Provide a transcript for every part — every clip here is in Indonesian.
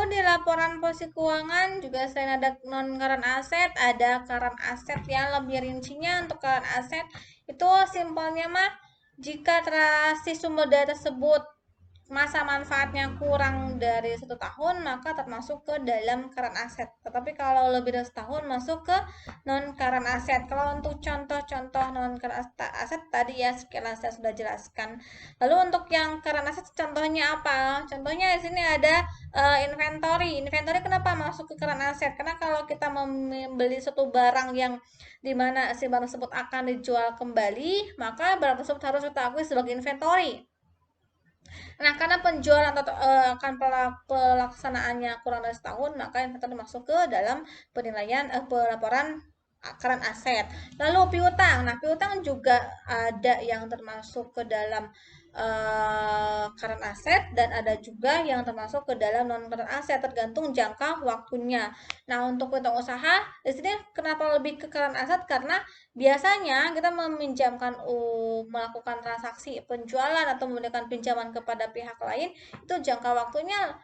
di laporan posisi keuangan juga selain ada non current aset, ada current aset yang lebih rincinya. Untuk current aset itu simpelnya mah jika transaksi sumber daya tersebut masa manfaatnya kurang dari 1 tahun, maka termasuk ke dalam current aset. Tetapi kalau lebih dari setahun masuk ke non current aset. Kalau untuk contoh-contoh non current aset tadi ya sekilas saya sudah jelaskan. Lalu untuk yang current aset contohnya apa? Contohnya di sini ada inventory. Inventory kenapa masuk ke current aset? Karena kalau kita membeli suatu barang yang dimana si barang tersebut akan dijual kembali, maka barang tersebut harus kita akui sebagai inventory. Nah, karena penjualan atau akan pelaksanaannya kurang dari setahun, maka inventory masuk ke dalam penilaian pelaporan current aset. Lalu piutang. Nah, piutang juga ada yang termasuk ke dalam current asset dan ada juga yang termasuk ke dalam non current asset tergantung jangka waktunya. Nah, untuk piutang usaha di sini kenapa lebih ke current asset karena biasanya kita meminjamkan melakukan transaksi penjualan atau memberikan pinjaman kepada pihak lain itu jangka waktunya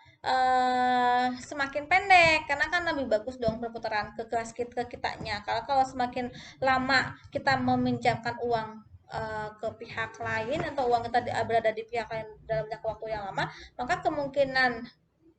semakin pendek karena kan lebih bagus dong perputaran ke kitanya. Kalau semakin lama kita meminjamkan uang ke pihak lain atau uang kita berada di pihak lain dalam jangka waktu yang lama, maka kemungkinan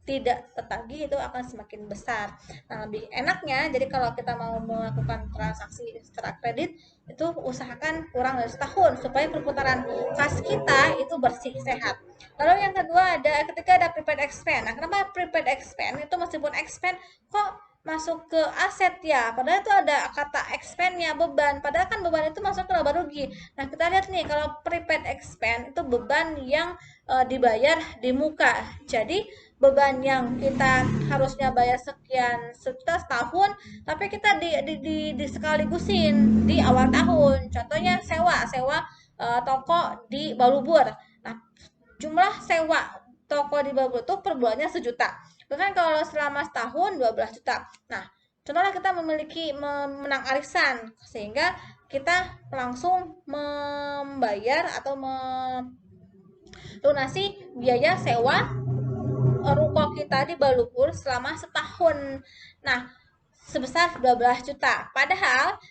tidak tertagih itu akan semakin besar. Nah, lebih enaknya jadi kalau kita mau melakukan transaksi secara kredit itu usahakan kurang dari setahun supaya perputaran kas kita itu bersih sehat. Lalu yang kedua ada ketika ada prepaid expense. Nah, kenapa prepaid expense itu meskipun expense kok masuk ke aset ya? Padahal itu ada kata expense-nya beban. Padahal kan beban itu masuk ke laba rugi. Nah, kita lihat nih kalau prepaid expense itu beban yang dibayar di muka. Jadi beban yang kita harusnya bayar sekian setahun tapi kita di sekaligusin di awal tahun. Contohnya sewa toko di Balubur. Nah, jumlah sewa toko di Balubur itu per bulannya 1 juta. Bahkan kalau selama setahun 12 juta. Nah, contohnya kita memiliki menang arisan sehingga kita langsung membayar atau melunasi biaya sewa ruko kita di Balubur selama setahun. Nah, sebesar 12 juta. Padahal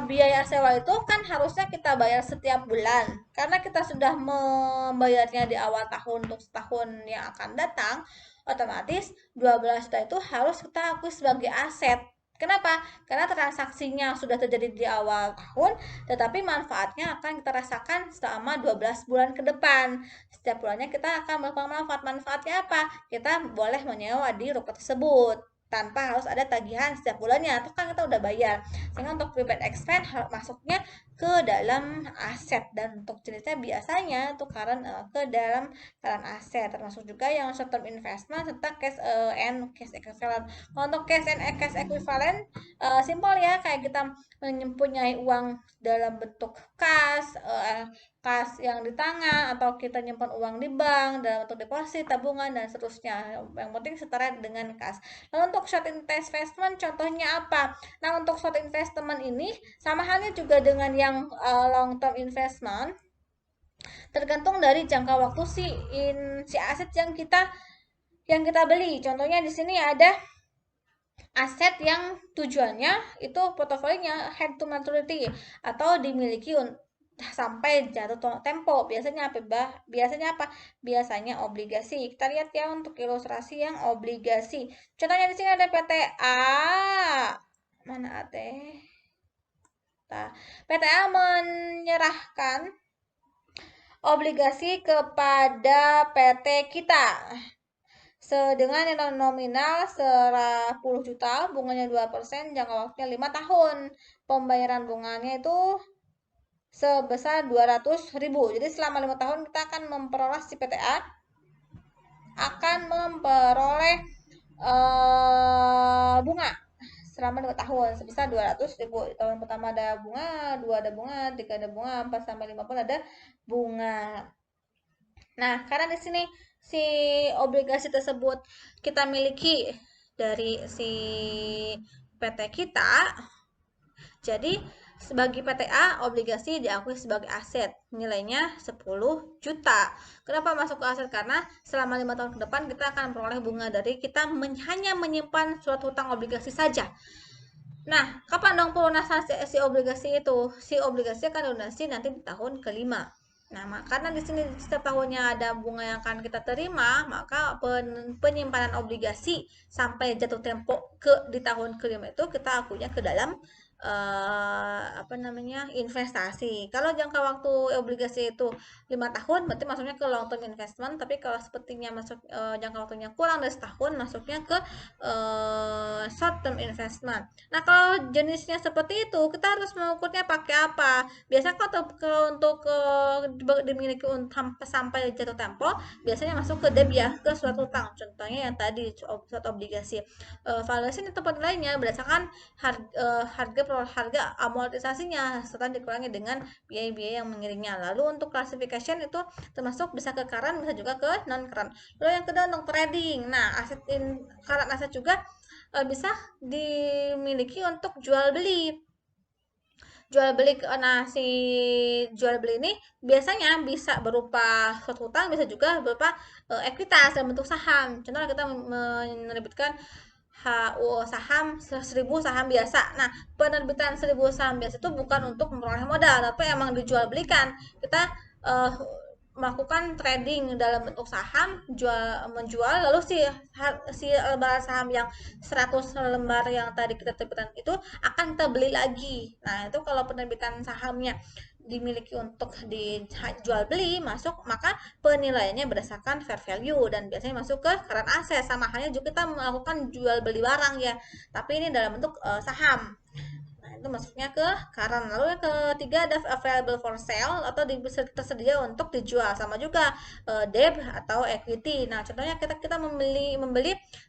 biaya sewa itu kan harusnya kita bayar setiap bulan. Karena kita sudah membayarnya di awal tahun untuk setahun yang akan datang, otomatis 12 juta itu harus kita akui sebagai aset. Kenapa? Karena transaksinya sudah terjadi di awal tahun, tetapi manfaatnya akan kita rasakan selama 12 bulan ke depan. Setiap bulannya kita akan melakukan manfaat. Manfaatnya apa? Kita boleh menyewa di ruko tersebut tanpa harus ada tagihan setiap bulannya. Itu kan kita udah bayar. Sehingga untuk prepaid expense masuknya ke dalam aset dan untuk jenisnya biasanya itu ke dalam current aset termasuk juga yang short term investment serta cash and cash equivalent. Kalau untuk cash and cash equivalent simpel ya kayak kita mempunyai uang dalam bentuk kas yang di tangan atau kita nyimpan uang di bank dalam bentuk deposit, tabungan dan seterusnya. Yang penting setara dengan kas. Lalu untuk short investment contohnya apa? Nah, untuk short investment ini sama halnya juga dengan yang long term investment. Tergantung dari jangka waktu si aset yang kita beli. Contohnya di sini ada aset yang tujuannya itu portofolionya head to maturity atau dimiliki sampai jatuh tempo. Biasanya apa? Biasanya obligasi. Kita lihat ya untuk ilustrasi yang obligasi. Contohnya di sini ada PTA. Mana teh? Nah, PTA menyerahkan obligasi kepada PT kita dengan nilai nominal 10 juta, bunganya 2%, jangka waktunya 5 tahun. Pembayaran bunganya itu sebesar 200.000. Jadi selama 5 tahun kita akan memperoleh si PTA akan memperoleh bunga selama 2 tahun sebesar 200.000. Tahun pertama ada bunga, 2 ada bunga, 3 ada bunga, 4 sampai 50 ada bunga. Nah, karena di sini si obligasi tersebut kita miliki dari si PT kita, jadi Sebagai PTA, obligasi diakui sebagai aset, nilainya 10 juta. Kenapa masuk ke aset? Karena selama 5 tahun ke depan kita akan memperoleh bunga dari kita hanya menyimpan surat hutang obligasi saja. Nah, kapan dong pelunasan si obligasi itu? Si obligasi akan lunasi nanti di tahun kelima. Nah, karena di sini setiap tahunnya ada bunga yang akan kita terima, maka penyimpanan obligasi sampai jatuh tempo di tahun kelima itu kita akunya ke dalam apa namanya, investasi. Kalau jangka waktu obligasi itu 5 tahun, berarti masuknya ke long term investment. Tapi kalau sepertinya masuk jangka waktunya kurang dari setahun, masuknya ke short term investment. Nah, kalau jenisnya seperti itu, kita harus mengukurnya pakai apa? Biasanya kalau untuk dimiliki sampai jatuh tempo, biasanya masuk ke DEB ya, ke surat utang. Contohnya yang tadi surat obligasi. Valuation atau penilaiannya berdasarkan harga amortisasinya serta dikurangi dengan biaya-biaya yang mengiringnya. Lalu untuk classification itu termasuk bisa ke current, bisa juga ke non current. Lalu yang kedua untuk trading. Nah, current aset juga bisa dimiliki untuk jual beli. Nah, si jual beli ini biasanya bisa berupa suatu hutang, bisa juga berupa ekuitas dalam bentuk saham. Contohnya kita menerbitkan saham 1.000 saham biasa. Nah, penerbitan 1.000 saham biasa itu bukan untuk memperoleh modal, tapi emang dijual belikan. Kita uh, melakukan trading dalam bentuk saham, menjual, lalu si lembar saham yang 100 lembar yang tadi kita terbitkan itu akan kita beli lagi. Nah, itu kalau penerbitan sahamnya dimiliki untuk dijual beli masuk, maka penilaiannya berdasarkan fair value dan biasanya masuk ke current asset. Sama halnya juga kita melakukan jual beli barang ya, tapi ini dalam bentuk saham. Nah, itu masuknya ke current. Lalu yang ketiga ada available for sale atau tersedia untuk dijual. Sama juga debt atau equity. Nah, contohnya kita membeli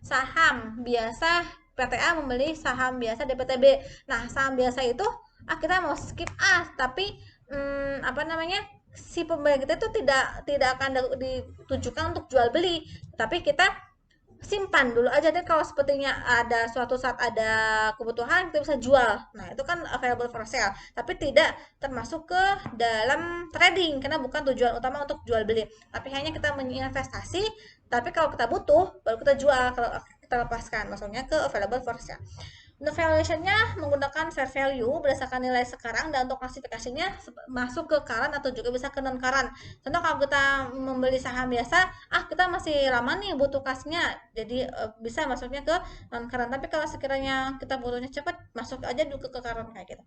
saham biasa, PTA membeli saham biasa DPTB. Nah, saham biasa itu kita mau skip tapi apa namanya, si pembeli kita itu tidak akan ditujukan untuk jual beli, tapi kita simpan dulu aja deh, kalau sepertinya ada suatu saat ada kebutuhan kita bisa jual. Nah, itu kan available for sale, tapi tidak termasuk ke dalam trading karena bukan tujuan utama untuk jual beli, tapi hanya kita menginvestasi, tapi kalau kita butuh baru kita jual, kalau kita lepaskan masuknya ke available for sale. Untuk valuation-nya menggunakan fair value berdasarkan nilai sekarang, dan untuk klasifikasinya masuk ke current atau juga bisa ke non current. Contoh kalau kita membeli saham biasa, kita masih lama nih butuh kasnya, jadi bisa masuknya ke non current. Tapi kalau sekiranya kita butuhnya cepat, masuk aja dulu ke current kayak gitu.